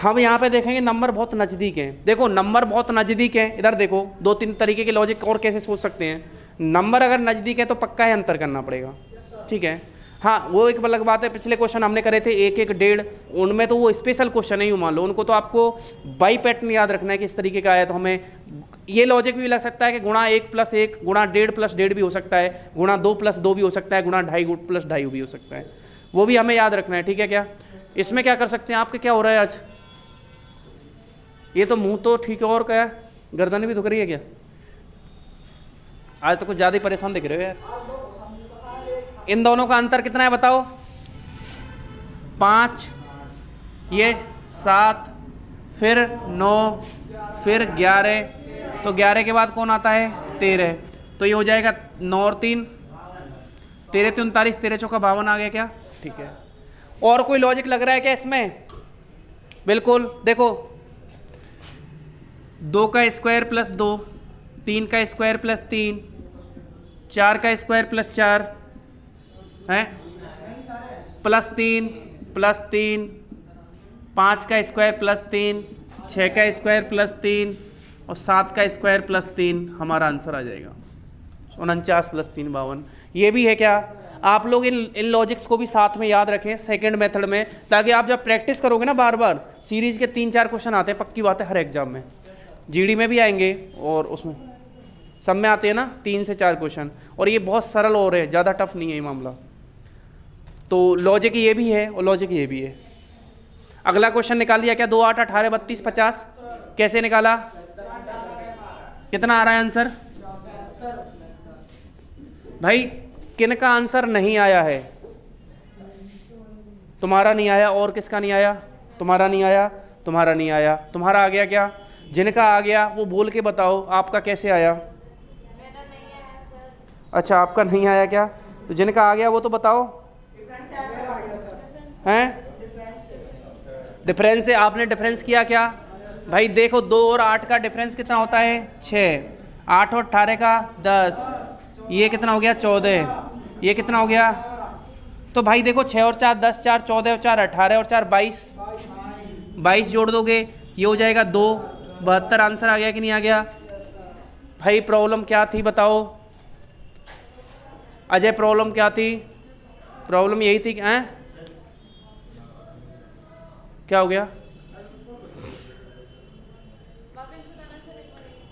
हम यहाँ पे देखेंगे नंबर बहुत नज़दीक है, देखो नंबर बहुत नज़दीक है, इधर देखो 2-3 तरीके के लॉजिक और कैसे सोच सकते हैं। नंबर अगर नज़दीक है तो पक्का है अंतर करना पड़ेगा, ठीक है। हाँ वो एक अलग बात है, पिछले क्वेश्चन हमने करे थे 1, 1, 1.5, उनमें तो वो स्पेशल क्वेश्चन है, मान लो उनको तो आपको बाई पैटर्न याद रखना है कि इस तरीके का आया, तो हमें ये लॉजिक भी लग सकता है कि गुणा 1 + 1, गुणा 1.5 + 1.5 भी हो सकता है, गुणा 2 + 2 भी हो सकता है, गुणा 2.5 + 2.5 भी हो सकता है, वो भी हमें याद रखना है, ठीक है। क्या इसमें क्या कर सकते हैं, आपके क्या हो रहा है आज, ये तो मुंह तो ठीक है, और क्या गर्दन भी दुख रही है क्या, आज तो कुछ ज़्यादा ही परेशान दिख रहे हो यार। इन दोनों का अंतर कितना है बताओ, 5, ये 7, फिर 9, फिर 11, तो 11 के बाद कौन आता है 13, तो ये हो जाएगा 9 और 3, 13 × 39, 13 × 4 = 52 आ गया क्या, ठीक है। और कोई लॉजिक लग रहा है क्या इसमें, बिल्कुल देखो 2 का स्क्वायर + 2, 3 का स्क्वायर + 3, 4 का स्क्वायर + 4 है, +3 + 3, 5 का स्क्वायर + 3, 6 का स्क्वायर + 3 और 7 का स्क्वायर + 3, हमारा आंसर आ जाएगा। 49 + 3 52। ये भी है क्या? आप लोग इन लॉजिक्स को भी साथ में याद रखें सेकंड मेथड में, ताकि आप जब प्रैक्टिस करोगे ना बार बार, सीरीज के 3-4 क्वेश्चन आते हैं, पक्की बात है हर एग्जाम में, जीडी में भी आएंगे और उसमें सब में आते हैं ना 3 से 4 क्वेश्चन, और ये बहुत सरल हो रहे हैं, ज़्यादा टफ नहीं है ये मामला। तो लॉजिक ये भी है और लॉजिक ये भी है। अगला क्वेश्चन निकाल दिया क्या? 2 8 18 32 50 कैसे निकाला? कितना आ रहा है आंसर? भाई किन का आंसर नहीं आया है? तुम्हारा नहीं आया, और किसका नहीं आया? तुम्हारा नहीं आया, तुम्हारा नहीं आया, तुम्हारा आ गया क्या? जिनका आ गया वो बोल के बताओ आपका कैसे आया?
मेरा नहीं आया सर।
अच्छा आपका नहीं आया क्या? तो जिनका आ गया वो तो बताओ। हैं? डिफरेंस से आपने डिफरेंस किया क्या? भाई देखो 2 और 8 का डिफरेंस कितना होता है? 6। 8 और 18 का 10। ये कितना हो गया? 14। ये कितना हो गया? तो भाई देखो 6 और 4 10, 4 14 और 4 18 और 4 22। 22 जोड़ दोगे ये हो जाएगा 2। 72 आंसर आ गया कि नहीं आ गया? भाई प्रॉब्लम क्या थी बताओ अजय? प्रॉब्लम क्या थी? प्रॉब्लम यही थी कि क्या हो गया?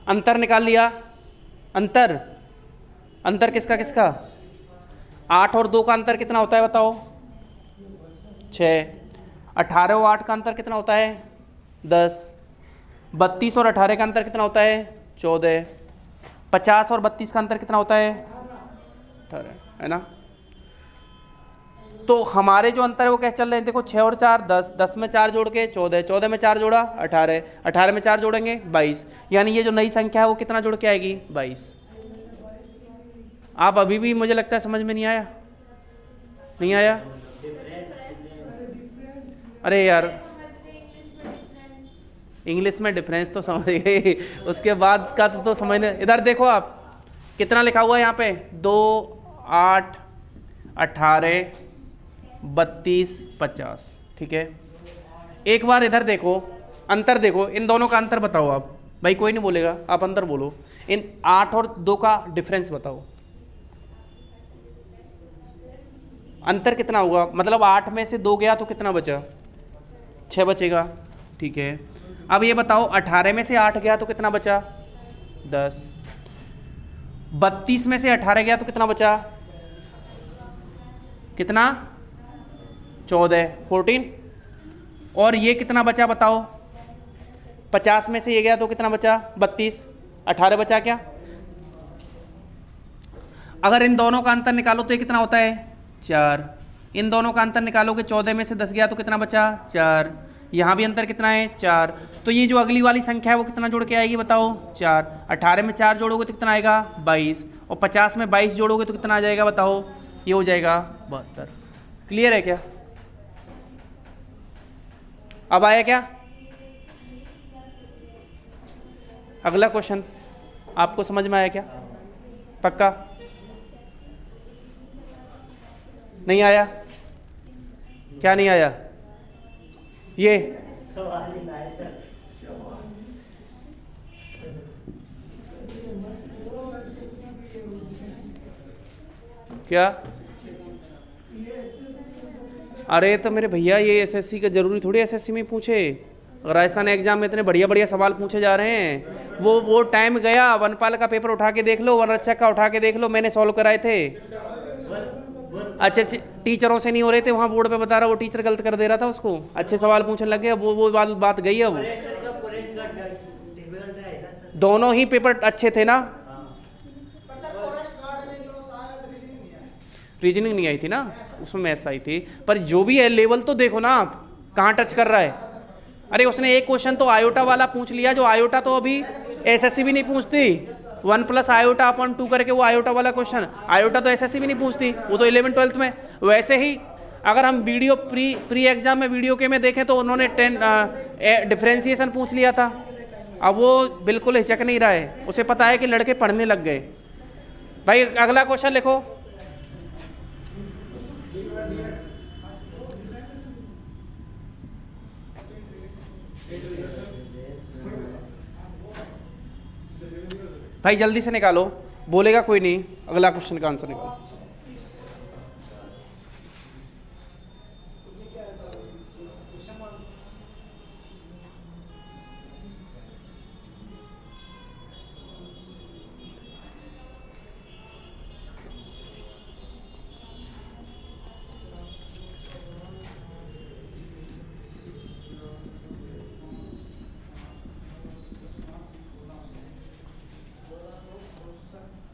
अंतर निकाल लिया। अंतर किसका किसका? 8 और 2 का अंतर कितना होता है बताओ? 6। 18 और 8 का अंतर कितना होता है? 10। 32 और 18 का अंतर कितना होता है? 14। 50 और 32 का अंतर कितना होता है? 18, है ना? तो हमारे जो अंतर है वो कैसे चल रहे हैं? देखो 6 और 4 10, 10 में 4 जोड़ के 14, 14 में 4 जोड़ा 18, 18 में 4 जोड़ेंगे 22, यानी ये जो नई संख्या है वो कितना जुड़ के आएगी? 22। आप अभी भी मुझे लगता है समझ में नहीं आया? नहीं आया? अरे यार इंग्लिश में डिफरेंस तो समझ गए, उसके बाद का तो समझने। इधर देखो आप कितना लिखा हुआ है यहाँ पे? 2 8 18 32 50। ठीक है, एक बार इधर देखो, अंतर देखो, इन दोनों का अंतर बताओ आप। भाई कोई नहीं बोलेगा, आप अंतर बोलो। इन 8 और 2 का डिफरेंस बताओ, अंतर कितना होगा? मतलब 8 में से 2 गया तो कितना बचा? 6 बचेगा। ठीक है, अब ये बताओ 18 में से 8 गया तो कितना बचा? 10। 32 में से 18 गया तो कितना बचा? कितना? 14, 14। और ये कितना बचा बताओ? 50 में से ये गया तो कितना बचा? 32। 18 बचा क्या? अगर इन दोनों का अंतर निकालो तो ये कितना होता है? 4। इन दोनों का अंतर निकालोगे, 14 में से 10 गया तो कितना बचा? 4। यहाँ भी अंतर कितना है? 4। तो ये जो अगली वाली संख्या है वो कितना जोड़ के आएगी बताओ? 4। 18 में 4 जोड़ोगे तो कितना आएगा? 22। और 50 में 22 जोड़ोगे तो कितना आ जाएगा बताओ? ये हो जाएगा 72। क्लियर है क्या? अब आया क्या? अगला क्वेश्चन आपको समझ में आया क्या? पक्का? नहीं आया? क्या नहीं आया? ये क्या? अरे तो मेरे भैया ये एसएससी का जरूरी थोड़ी एसएससी में पूछे। राजस्थान एग्जाम में इतने बढ़िया बढ़िया सवाल पूछे जा रहे हैं। वो टाइम गया। वनपाल का पेपर उठा के देख लो, वन रक्षक का उठा के देख लो, मैंने सॉल्व कराए थे। अच्छे टीचरों से नहीं हो रहे थे, वहाँ बोर्ड पे बता रहा वो टीचर गलत कर दे रहा था उसको, अच्छे सवाल पूछने लग गए। वो बात गई है। वो दोनों ही पेपर अच्छे थे ना? रीजनिंग नहीं आई थी ना, उसमें मैथ्स आई थी। पर जो भी है लेवल तो देखो ना आप कहाँ टच कर रहा है। अरे उसने एक क्वेश्चन तो आयोटा वाला पूछ लिया, जो आयोटा तो अभी एसएससी भी नहीं पूछती। 1 + आयोटा अपॉन 2 करके वो आयोटा वाला क्वेश्चन, आयोटा तो एसएससी भी नहीं पूछती, वो तो 11th 12th में। वैसे ही अगर हम वीडियो प्री एग्जाम में वीडियो के में देखें तो उन्होंने डिफ्रेंसिएशन पूछ लिया था। अब वो बिल्कुल हिचक नहीं रहा है, उसे पता है कि लड़के पढ़ने लग गए। भाई अगला क्वेश्चन लिखो। भाई जल्दी से निकालो। बोलेगा कोई नहीं, अगला क्वेश्चन का आंसर निकालो।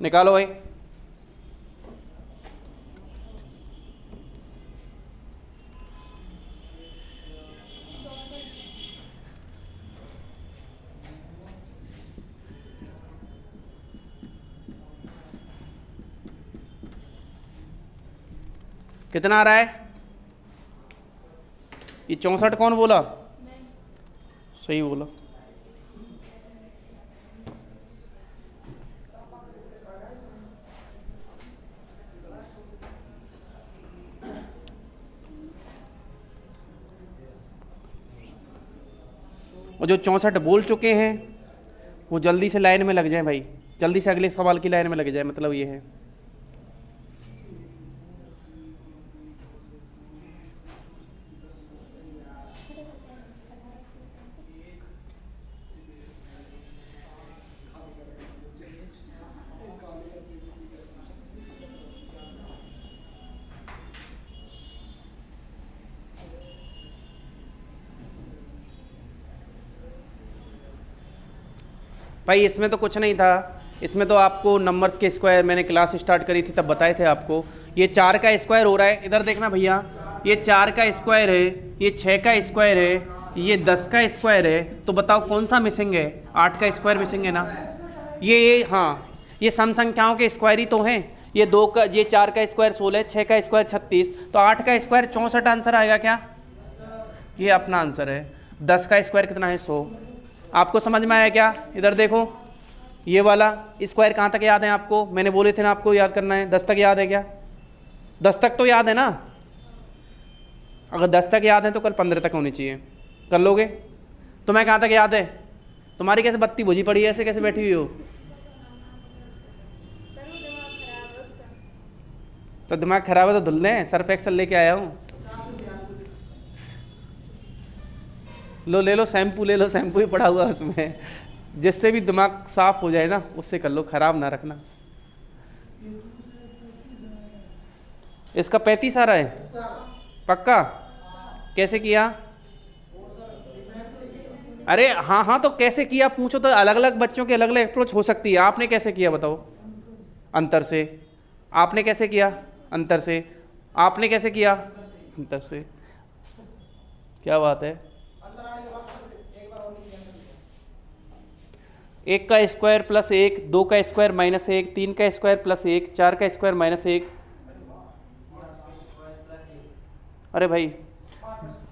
निकालो भाई। कितना आ रहा है? ये 64 कौन बोला? सही बोला। और जो 64 बोल चुके हैं वो जल्दी से लाइन में लग जाए भाई, जल्दी से अगले सवाल की लाइन में लग जाए, मतलब ये है। भाई इसमें तो कुछ नहीं था, इसमें तो आपको नंबर्स के स्क्वायर, मैंने क्लास स्टार्ट करी थी तब बताए थे आपको। ये 4 का स्क्वायर हो रहा है, इधर देखना भैया, ये 4 का स्क्वायर है, ये 6 का स्क्वायर है, ये 10 का स्क्वायर है। तो बताओ कौन सा मिसिंग है? 8 का स्क्वायर मिसिंग है ना। ये हाँ, ये सम संख्याओं के स्क्वायर ही तो हैं। ये 2 का, ये 4 का स्क्वायर 16, 6 का स्क्वायर 36, तो 8 का स्क्वायर 64 आंसर आएगा क्या? ये अपना आंसर है। 10 का स्क्वायर कितना है? 100। आपको समझ में आया क्या? इधर देखो, ये वाला स्क्वायर कहाँ तक याद है आपको? मैंने बोले थे ना आपको याद करना है। 10 तक याद है क्या? 10 तक तो याद है ना? अगर 10 तक याद है तो कल 15 तक होनी चाहिए। कर लोगे? तुम्हें कहाँ तक याद है? तुम्हारी कैसे बत्ती बुझी पड़ी है, ऐसे कैसे बैठी हुई हो? तो दिमाग खराब है तो धुल लें, सर्फ एक्सल लेके आया हूँ। लो ले लो शैम्पू, ले लो, शैम्पू ही पड़ा हुआ है उसमें, जिससे भी दिमाग साफ हो जाए ना, उससे कर लो, खराब ना रखना। इसका 35 आ रहा है पक्का? कैसे किया? अरे हाँ हाँ, तो कैसे किया पूछो तो अलग अलग बच्चों की अलग अलग अप्रोच हो सकती है। आपने कैसे किया बताओ? अंतर से। आपने कैसे किया? अंतर से। आपने कैसे किया? अंतर से। क्या बात है? 1 का स्क्वायर प्लस 1, 2 का स्क्वायर माइनस 1, 3 का स्क्वायर प्लस 1, 4 का स्क्वायर माइनस 1। अरे भाई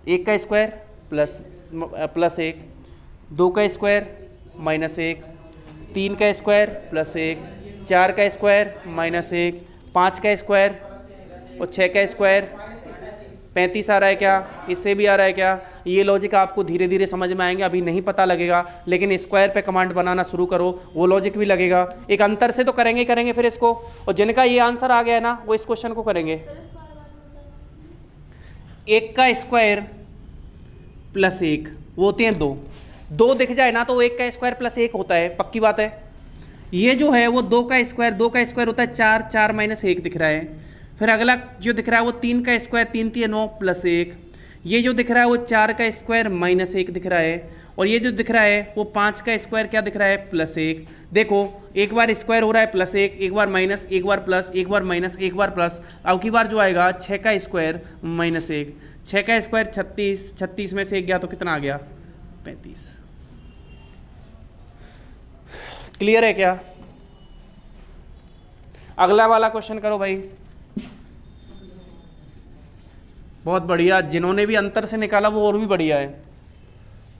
1 का स्क्वायर प्लस 1, 2 का स्क्वायर माइनस 1, 3 का स्क्वायर प्लस 1, 4 का स्क्वायर माइनस 1, 5 का स्क्वायर और 6 का स्क्वायर। 35 आ रहा है क्या? इससे भी आ रहा है क्या? ये लॉजिक आपको धीरे धीरे समझ में आएंगे, अभी नहीं पता लगेगा, लेकिन स्क्वायर पे कमांड बनाना शुरू करो, वो लॉजिक भी लगेगा। एक अंतर से तो करेंगे फिर इसको, और जिनका ये आंसर आ गया ना वो इस क्वेश्चन को करेंगे। 1 का स्क्वायर प्लस 1 वो होते हैं 2, 2 दिख जाए ना तो 1 का स्क्वायर प्लस 1 होता है, पक्की बात है। ये जो है वो 2 का स्क्वायर होता है 4, 4 माइनस 1 दिख रहा है। फिर अगला जो दिख रहा है वो 3 का स्क्वायर, 3 3 9 प्लस 1। ये जो दिख रहा है वो 4 का स्क्वायर माइनस 1 दिख रहा है। और ये जो दिख रहा है वो 5 का स्क्वायर क्या दिख रहा है? प्लस 1। देखो एक बार स्क्वायर हो रहा है प्लस 1, एक बार माइनस, एक बार प्लस, एक बार माइनस, एक बार प्लस। अब की बार जो आएगा 6 का स्क्वायर माइनस 1, 6 का स्क्वायर 36, 36 में से 1 गया तो कितना आ गया? 35। क्लियर है क्या? अगला वाला क्वेश्चन करो भाई। बहुत बढ़िया, जिन्होंने भी अंतर से निकाला वो और भी बढ़िया है,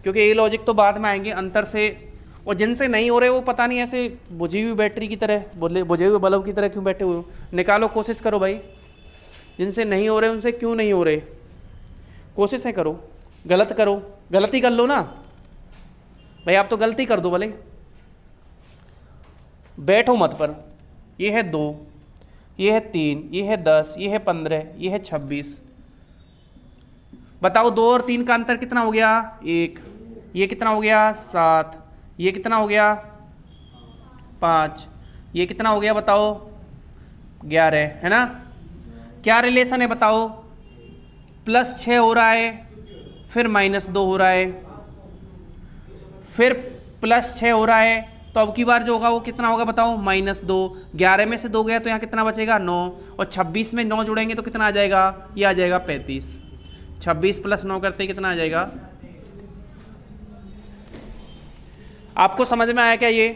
क्योंकि ये लॉजिक तो बाद में आएंगे अंतर से। और जिनसे नहीं हो रहे वो पता नहीं ऐसे बुझी हुई बैटरी की तरह, बुझे हुए बल्ब की तरह क्यों बैठे हुए हो? निकालो, कोशिश करो भाई। जिनसे नहीं हो रहे उनसे क्यों नहीं हो रहे? कोशिशें करो, गलत करो, गलती कर लो ना भाई, आप तो गलती कर दो भले, बैठो मत पर। ये है 2, ये है 3, ये है 10, ये है 15, ये है 26। बताओ 2 और 3 का अंतर कितना हो गया? 1। ये कितना हो गया? 7। ये कितना हो गया? 5। ये कितना हो गया बताओ? 11, है ना? क्या रिलेशन है बताओ? +6 हो रहा है, फिर -2 हो रहा है, फिर +6 हो रहा है, तो अब की बार जो होगा वो कितना होगा बताओ? -2। 11 में से 2 गया तो यहाँ कितना बचेगा? 9। और 26 में 9 जोड़ेंगे तो कितना आ जाएगा? ये आ जाएगा 35। 26 + 9 करते कितना आ जाएगा? आपको समझ में आया क्या? ये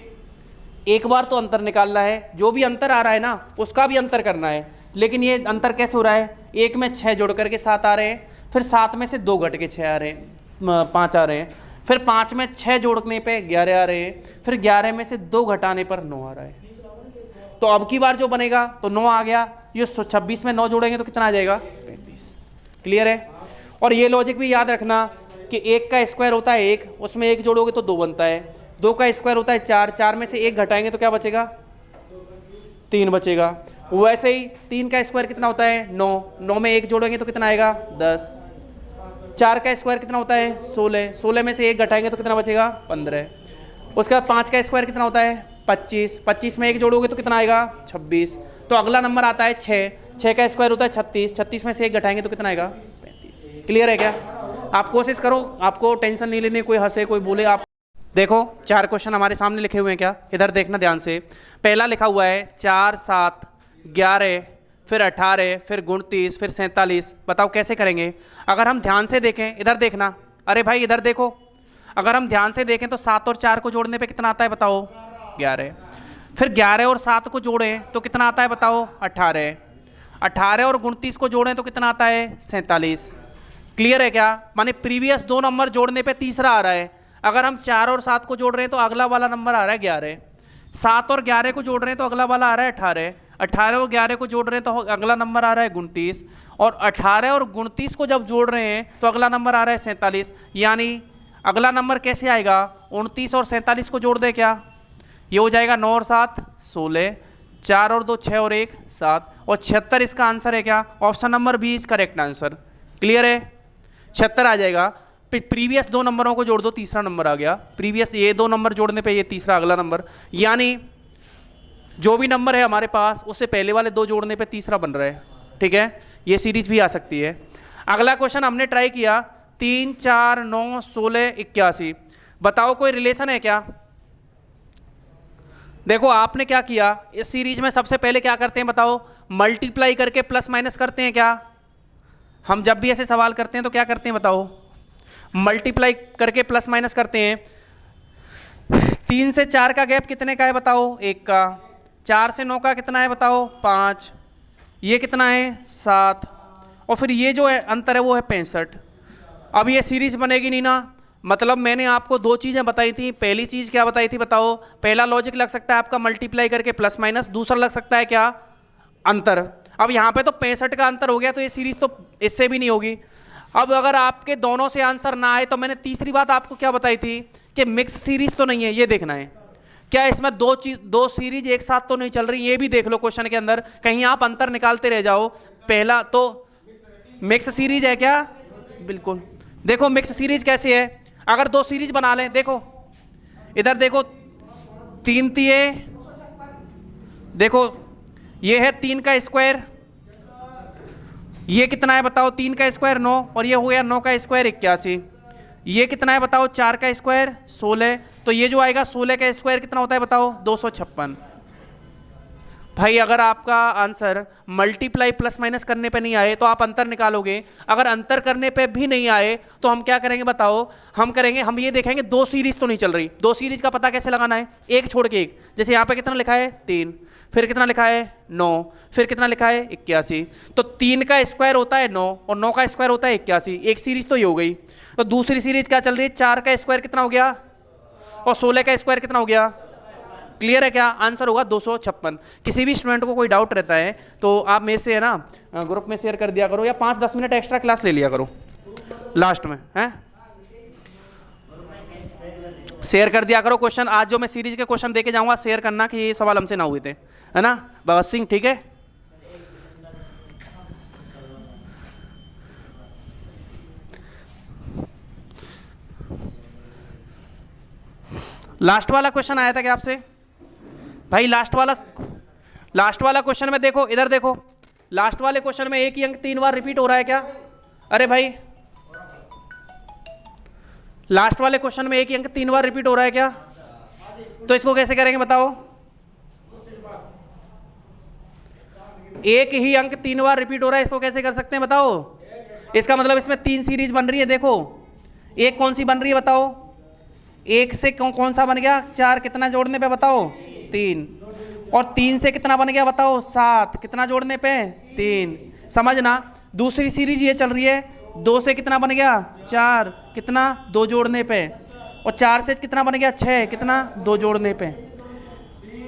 एक बार तो अंतर निकालना है, जो भी अंतर आ रहा है ना उसका भी अंतर करना है। लेकिन ये अंतर कैसे हो रहा है? 1 में 6 जोड़ करके 7 आ रहे हैं, फिर 7 में से 2 घट के 6 आ रहे हैं, 5 आ रहे हैं, फिर 5 में 6 जोड़ने पे 11 आ रहे हैं, फिर 11 में से 2 घटाने पर 9 आ रहा है। तो अब की बार जो बनेगा तो 9 आ गया, ये 26 में 9 जोड़ेंगे तो कितना आ जाएगा? 35। क्लियर है? और ये लॉजिक भी याद रखना कि 1 का स्क्वायर होता है 1, उसमें 1 जोड़ोगे तो 2 बनता है। 2 का स्क्वायर होता है 4, 4 में से 1 घटाएंगे तो क्या बचेगा? 3 बचेगा। वैसे ही 3 का स्क्वायर कितना होता है? 9। 9 में 1 जोड़ेंगे तो कितना आएगा? 10। 4 का स्क्वायर कितना होता है? 16। 16 में से 1 घटाएंगे तो कितना बचेगा? 15। उसके बाद 5 का स्क्वायर कितना होता है? 25। 25 में 1 जोड़ोगे तो कितना आएगा? 26। तो अगला नंबर आता है 6। 6 का स्क्वायर होता है 36। 36 में से 1 घटाएंगे तो कितना आएगा? 35। क्लियर है क्या? आप कोशिश करो, आपको टेंशन नहीं लेनी, कोई हंसे कोई बोले। आप देखो 4 क्वेश्चन हमारे सामने लिखे हुए हैं क्या? इधर देखना ध्यान से। पहला लिखा हुआ है 4, 7, 11, फिर 18, फिर 29, फिर 47। बताओ कैसे करेंगे? अगर हम ध्यान से देखें, इधर देखना, अरे भाई इधर देखो, अगर हम ध्यान से देखें तो 7 और 4 को जोड़ने पे कितना आता है बताओ? 11। फिर 11 और 7 को जोड़ें तो कितना आता है बताओ? 18। 18 और 29 को जोड़ें तो कितना आता है? 47। क्लियर है क्या? माने प्रीवियस 2 नंबर जोड़ने पे तीसरा आ रहा है। अगर हम 4 और 7 को जोड़ रहे हैं तो अगला वाला नंबर आ रहा है 11। 7 और 11 को जोड़ रहे हैं तो अगला वाला आ रहा है 18। 18 और 11 को जोड़ रहे हैं तो अगला नंबर आ रहा है 29। और 18 और 29 को जब जोड़ रहे हैं तो अगला नंबर आ रहा है 47। यानी अगला नंबर कैसे आएगा? 29 और 47 को जोड़ दे क्या? ये हो जाएगा 9 और 7 16, 4 और 2 6 और 1 7, और 76 इसका आंसर है क्या? Option number b is correct answer. Clear है? 76 आ जाएगा। प्रीवियस 2 नंबरों को जोड़ दो, तीसरा नंबर आ गया। प्रीवियस ये 2 नंबर जोड़ने पे ये तीसरा अगला नंबर, यानी जो भी नंबर है हमारे पास उससे पहले वाले 2 जोड़ने पे तीसरा बन रहा है। ठीक है? ये सीरीज भी आ सकती है। अगला क्वेश्चन हमने ट्राई किया 3, 4, 9, 16, 81। बताओ कोई रिलेशन है क्या? देखो आपने क्या किया, इस सीरीज में सबसे पहले क्या करते हैं बताओ? मल्टीप्लाई करके प्लस माइनस करते हैं क्या? हम जब भी ऐसे सवाल करते हैं तो क्या करते हैं बताओ? मल्टीप्लाई करके प्लस माइनस करते हैं। 3 से 4 का गैप कितने का है बताओ? 1 का। 4 से 9 का कितना है बताओ? 5। ये कितना है? 7। और फिर ये जो है अंतर है वो है 65। अब ये सीरीज बनेगी नहीं ना। मतलब मैंने आपको 2 चीज़ें बताई थी। पहली चीज़ क्या बताई थी बताओ? पहला लॉजिक लग सकता है आपका मल्टीप्लाई करके प्लस माइनस, दूसरा लग सकता है क्या? अंतर। अब यहाँ पे तो 65 का अंतर हो गया तो ये सीरीज तो इससे भी नहीं होगी। अब अगर आपके दोनों से आंसर ना आए तो मैंने तीसरी बात आपको क्या बताई थी कि मिक्स सीरीज तो नहीं है, ये देखना है क्या इसमें 2 सीरीज एक साथ तो नहीं चल रही, ये भी देख लो क्वेश्चन के अंदर, कहीं आप अंतर निकालते रह जाओ। पहला तो मिक्स सीरीज है क्या? बिल्कुल। देखो मिक्स सीरीज कैसे है? अगर 2 सीरीज बना लें, देखो इधर देखो 3 तिये, देखो ये है 3 का स्क्वायर, ये कितना है बताओ? 3 का स्क्वायर 9, और ये हो गया 9 का स्क्वायर 81। ये कितना है बताओ? 4 का स्क्वायर 16, तो ये जो आएगा 16 का स्क्वायर कितना होता है बताओ? 256। भाई अगर आपका आंसर मल्टीप्लाई प्लस माइनस करने पे नहीं आए तो आप अंतर निकालोगे। अगर अंतर करने पे भी नहीं आए तो हम क्या करेंगे बताओ? हम ये देखेंगे 2 सीरीज तो नहीं चल रही। 2 सीरीज का पता कैसे लगाना है? एक छोड़ के एक। जैसे यहाँ पे कितना लिखा है? 3, फिर कितना लिखा है? 9, फिर कितना लिखा है? 81। तो 3 का स्क्वायर होता है 9 और 9 का स्क्वायर होता है 81। एक सीरीज तो ये हो गई। तो दूसरी सीरीज क्या चल रही है? 4 का स्क्वायर कितना हो गया और 16 का स्क्वायर कितना हो गया? क्लियर है क्या? आंसर होगा 256। किसी भी स्टूडेंट को कोई डाउट रहता है तो आप मेरे से है ना ग्रुप में शेयर कर दिया करो, या 5-10 मिनट एक्स्ट्रा क्लास ले लिया करो लास्ट में, है शेयर कर दिया करो क्वेश्चन। आज जो मैं सीरीज के क्वेश्चन देके जाऊंगा शेयर करना कि ये सवाल हमसे ना हुए थे। है ना भगत सिंह, ठीक है। लास्ट वाला क्वेश्चन आया था क्या आपसे भाई? लास्ट वाला क्वेश्चन में देखो, इधर देखो, लास्ट वाले क्वेश्चन में एक ही अंक 3 बार रिपीट हो रहा है क्या? अरे भाई लास्ट वाले क्वेश्चन में एक ही अंक 3 बार रिपीट हो रहा है क्या? तो इसको कैसे करेंगे बताओ? एक ही अंक 3 बार रिपीट हो रहा है, इसको कैसे कर सकते हैं बताओ? इसका मतलब इसमें 3 सीरीज बन रही है। देखो एक कौन सी बन रही है बताओ? एक से कौन सा बन गया? 4, कितना जोड़ने पे बताओ? 3। और 3 से कितना बन गया बताओ? 7, कितना जोड़ने पे? 3। समझना, दूसरी सीरीज ये चल रही है, 2 से कितना बन गया? 4, कितना? 2 जोड़ने पे। और 4 से कितना बन गया? 6, कितना? 2 जोड़ने पे।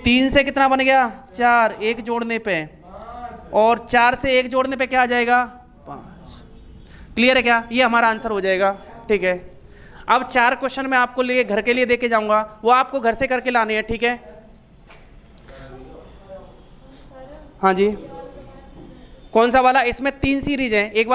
3 से कितना बन गया? 4, 1 जोड़ने पे। और 4 से 1 जोड़ने पे क्या आ जाएगा? 5। क्लियर है क्या? ये हमारा आंसर हो जाएगा, ठीक है। अब 4 क्वेश्चन मैं आपको लिए घर के लिए देके जाऊंगा, वो आपको घर से करके लाने हैं, ठीक है। हाँ जी, कौन सा वाला? इसमें 3 सीरीज है, एक बार